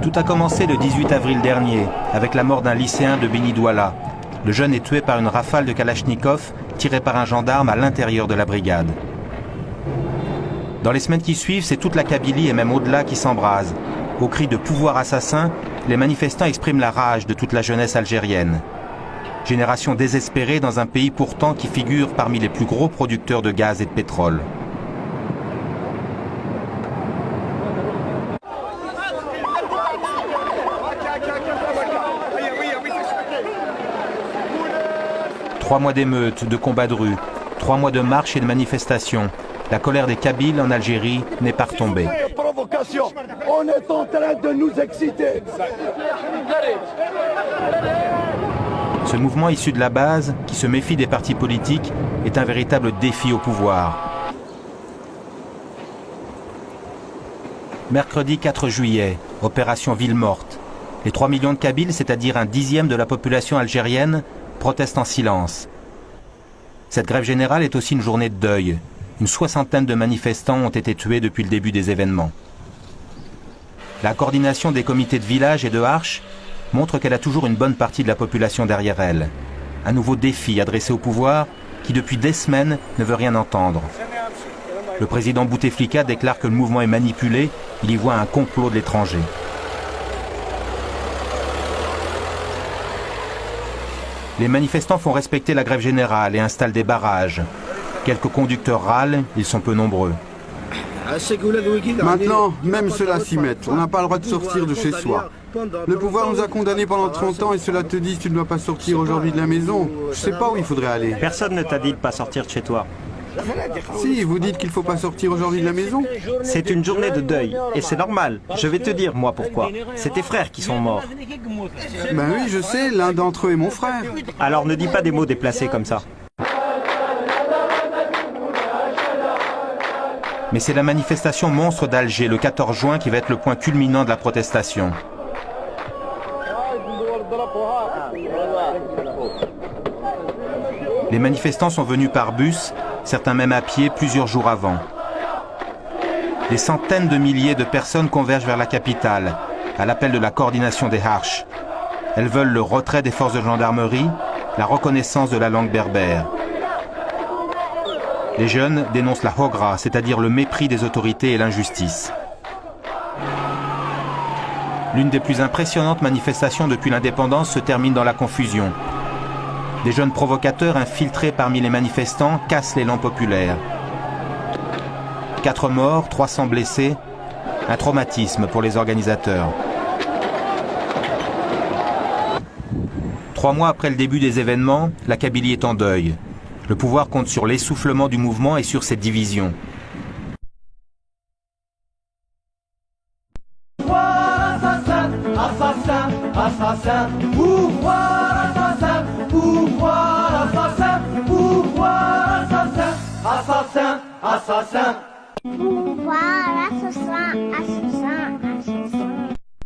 Tout a commencé le 18 avril dernier, avec la mort d'un lycéen de Beni Douala. Le jeune est tué par une rafale de Kalachnikov tirée par un gendarme à l'intérieur de la brigade. Dans les semaines qui suivent, c'est toute la Kabylie et même au-delà qui s'embrase. Au cri de pouvoir assassin, les manifestants expriment la rage de toute la jeunesse algérienne. Génération désespérée dans un pays pourtant qui figure parmi les plus gros producteurs de gaz et de pétrole. Trois mois d'émeutes, de combats de rue, 3 mois de marches et de manifestations. La colère des Kabyles en Algérie n'est pas retombée. On est en train de nous exciter. Ce mouvement issu de la base, qui se méfie des partis politiques, est un véritable défi au pouvoir. Mercredi 4 juillet, opération Ville morte. Les 3 millions de Kabyles, c'est-à-dire un dixième de la population algérienne, protestent en silence. Cette grève générale est aussi une journée de deuil. Une 60aine de manifestants ont été tués depuis le début des événements. La coordination des comités de village et de Harch montre qu'elle a toujours une bonne partie de la population derrière elle. Un nouveau défi adressé au pouvoir qui, depuis des semaines, ne veut rien entendre. Le président Bouteflika déclare que le mouvement est manipulé, il y voit un complot de l'étranger. Les manifestants font respecter la grève générale et installent des barrages. Quelques conducteurs râlent, ils sont peu nombreux. Maintenant, même ceux-là s'y mettent. On n'a pas le droit de sortir de chez soi. Le pouvoir nous a condamnés pendant 30 ans et cela te dit tu ne dois pas sortir aujourd'hui de la maison. Je sais pas où il faudrait aller. Personne ne t'a dit de pas sortir de chez toi. Si, vous dites qu'il ne faut pas sortir aujourd'hui de la maison. C'est une journée de deuil, et c'est normal. Je vais te dire, moi, pourquoi. C'est tes frères qui sont morts. Ben oui, je sais, l'un d'entre eux est mon frère. Alors ne dis pas des mots déplacés comme ça. Mais c'est la manifestation monstre d'Alger le 14 juin qui va être le point culminant de la protestation. Les manifestants sont venus par bus, certains même à pied plusieurs jours avant. Des centaines de milliers de personnes convergent vers la capitale, à l'appel de la coordination des Harch. Elles veulent le retrait des forces de gendarmerie, la reconnaissance de la langue berbère. Les jeunes dénoncent la hogra, c'est-à-dire le mépris des autorités et l'injustice. L'une des plus impressionnantes manifestations depuis l'indépendance se termine dans la confusion. Des jeunes provocateurs infiltrés parmi les manifestants cassent l'élan populaire. 4 morts, 300 blessés, un traumatisme pour les organisateurs. 3 mois après le début des événements, la Kabylie est en deuil. Le pouvoir compte sur l'essoufflement du mouvement et sur ses divisions. Assassin, assassin, assassin, pouvoir assassin, pouvoir assassin, pouvoir assassin, assassin, assassin. Pouvoir assassin, assassin.